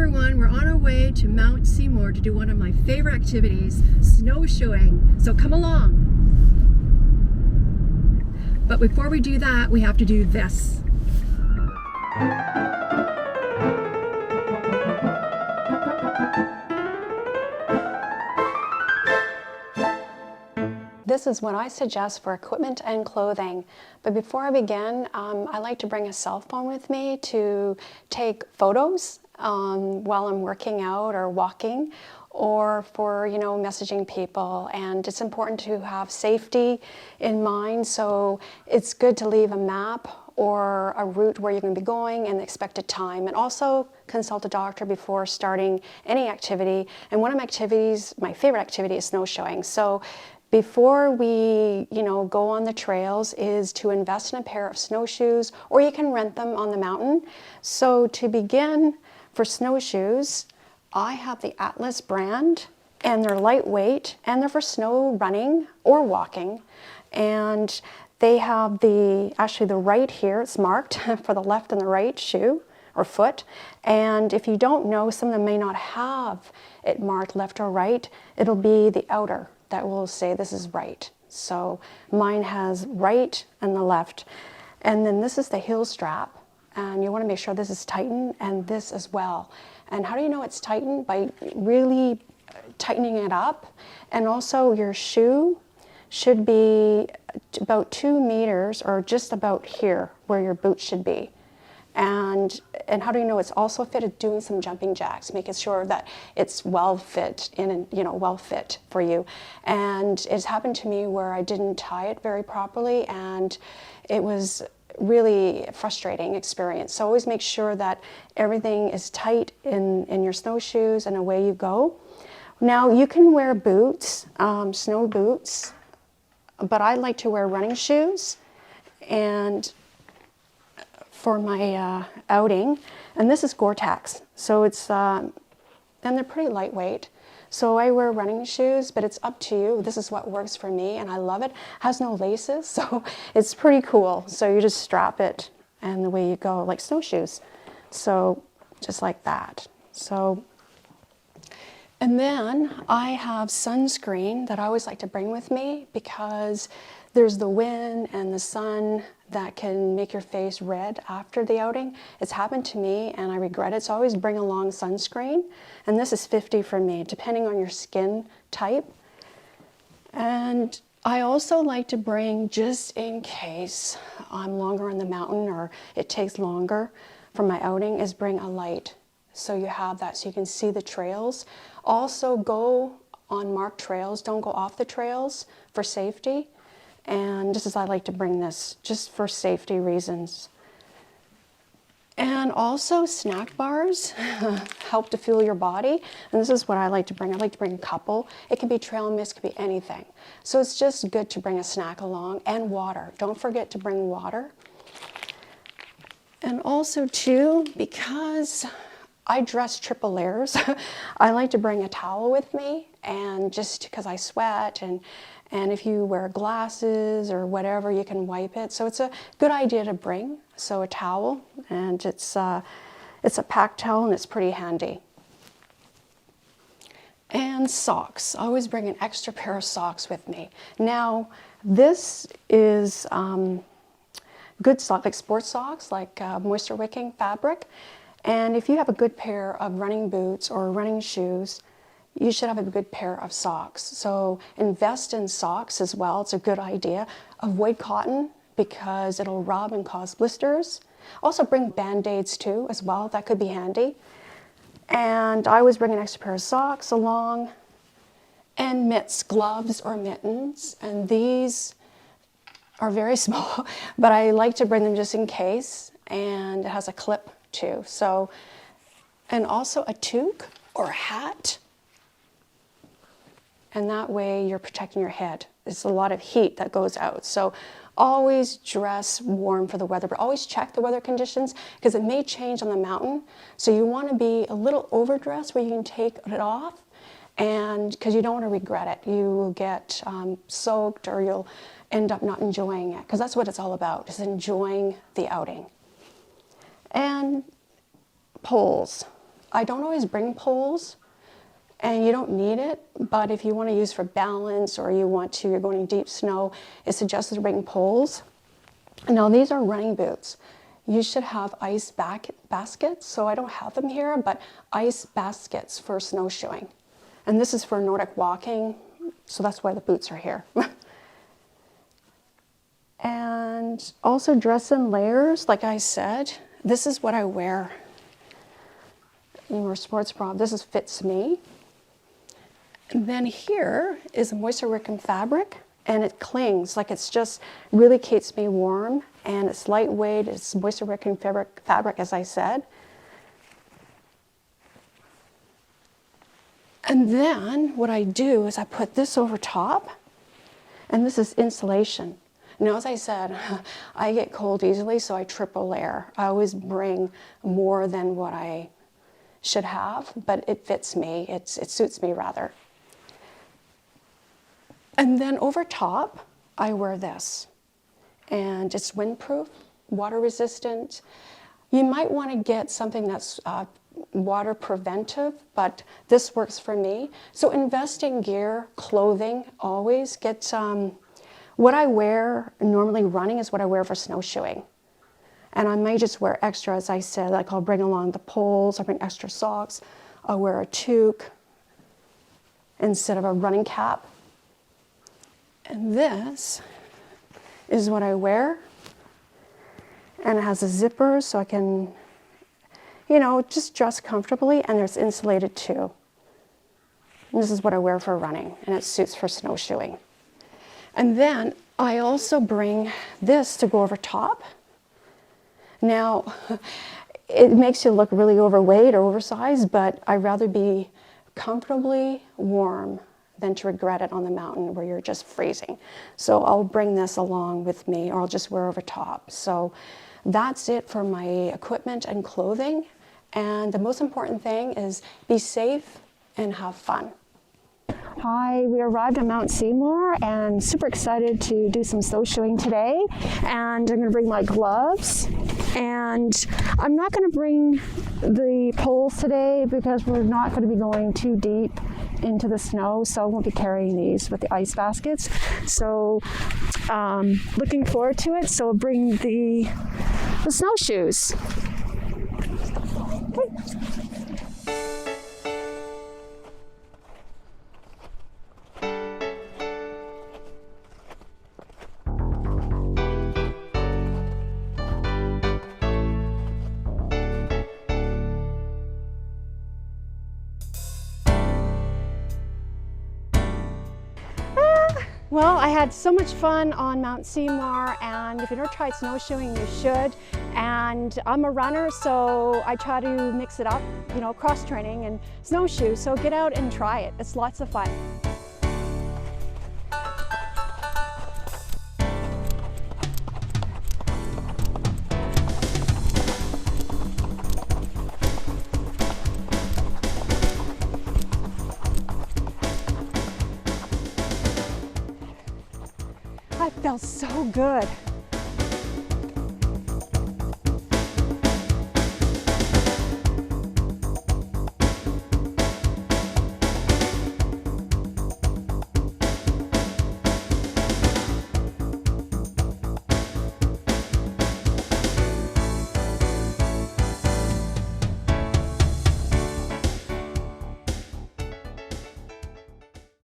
everyone, we're on our way to Mount Seymour to do one of my favorite activities, snowshoeing. So come along. But before we do that, we have to do this. This is what I suggest for equipment and clothing. But before I begin, I like to bring a cell phone with me to take photos while I'm working out or walking, or for, messaging people. And it's important to have safety in mind, so it's good to leave a map or a route where you're going to be going and the expected time, and also consult a doctor before starting any activity. And one of my favorite activity is snowshoeing. So before we, go on the trails is to invest in a pair of snowshoes, or you can rent them on the mountain. So to begin, for snowshoes, I have the Atlas brand, and they're lightweight, and they're for snow running or walking. And they have the right here, it's marked for the left and the right shoe or foot. And if you don't know, some of them may not have it marked left or right. It'll be the outer that will say this is right. So mine has right and the left. And then this is the heel strap. And you want to make sure this is tightened, and this as well. And how do you know it's tightened? By really tightening it up. And also your shoe should be about 2 meters, or just about here where your boot should be. And how do you know it's also fitted? Doing some jumping jacks, making sure that it's well fit well fit for you. And it's happened to me where I didn't tie it very properly, and it was really frustrating experience. So always make sure that everything is tight in your snowshoes, and away you go. Now you can wear boots, snow boots, but I like to wear running shoes and for my outing, and this is Gore-Tex. So it's, and they're pretty lightweight. So I wear running shoes, but it's up to you. This is what works for me, and I love it. It has no laces, so it's pretty cool. So you just strap it, and away you go, like snowshoes. So just like that. So, and then I have sunscreen that I always like to bring with me, because there's the wind and the sun that can make your face red after the outing. It's happened to me, and I regret it. So I always bring along sunscreen, and this is 50 for me, depending on your skin type. And I also like to bring, just in case I'm longer on the mountain or it takes longer for my outing, is bring a light. So you have that so you can see the trails. Also go on marked trails, don't go off the trails for safety. And just as I like to bring this, just for safety reasons. And also snack bars help to fuel your body. And this is what I like to bring. I like to bring a couple. It can be trail mix, it could be anything. So it's just good to bring a snack along, and water. Don't forget to bring water. And also too, because I dress triple layers, I like to bring a towel with me, and just because I sweat, and if you wear glasses or whatever, you can wipe it. So it's a good idea to bring. So a towel, and it's a pack towel, and it's pretty handy. And socks. I always bring an extra pair of socks with me. Now, this is good socks, like sports socks, like moisture wicking fabric. And if you have a good pair of running boots or running shoes, you should have a good pair of socks. So invest in socks as well. It's a good idea. Avoid cotton, because it'll rub and cause blisters. Also bring Band-Aids too as well. That could be handy. And I always bring an extra pair of socks along, and mitts, gloves or mittens. And these are very small, but I like to bring them just in case. And it has a clip too. So, and also a toque or a hat. And that way you're protecting your head. There's a lot of heat that goes out. So always dress warm for the weather, but always check the weather conditions, because it may change on the mountain. So you want to be a little overdressed where you can take it off, and because you don't want to regret it. You will get soaked, or you'll end up not enjoying it, because that's what it's all about, is enjoying the outing. And poles. I don't always bring poles, and you don't need it, but if you want to use for balance or you're going in deep snow, it's suggested to bring poles. Now these are running boots. You should have ice baskets, so I don't have them here, but ice baskets for snowshoeing. And this is for Nordic walking, so that's why the boots are here. And also dress in layers, like I said. This is what I wear in my sports bra. This fits me. And then here is a moisture-wicking fabric, and it clings, like it's just really keeps me warm, and it's lightweight, it's moisture-wicking fabric, as I said. And then what I do is I put this over top, and this is insulation. Now, as I said, I get cold easily, so I triple layer. I always bring more than what I should have, but it fits me, it suits me rather. And then over top, I wear this, and it's windproof, water resistant. You might want to get something that's water preventive, but this works for me. So invest in gear, clothing, always get what I wear normally running is what I wear for snowshoeing. And I may just wear extra, as I said, like I'll bring along the poles, I'll bring extra socks, I'll wear a toque instead of a running cap. And this is what I wear. And it has a zipper so I can, just dress comfortably, and it's insulated too. And this is what I wear for running, and it suits for snowshoeing. And then I also bring this to go over top. Now, it makes you look really overweight or oversized, but I'd rather be comfortably warm than to regret it on the mountain where you're just freezing. So I'll bring this along with me, or I'll just wear over top. So that's it for my equipment and clothing. And the most important thing is be safe and have fun. Hi, we arrived at Mount Seymour and super excited to do some snowshoeing today. And I'm going to bring my gloves, and I'm not going to bring the poles today because we're not going to be going too deep into the snow, so I won't be carrying these with the ice baskets. So looking forward to it. So I'll bring the snowshoes. Okay. Well, I had so much fun on Mount Seymour, and if you've never tried snowshoeing, you should. And I'm a runner, so I try to mix it up, cross training and snowshoe. So get out and try it. It's lots of fun. I felt so good.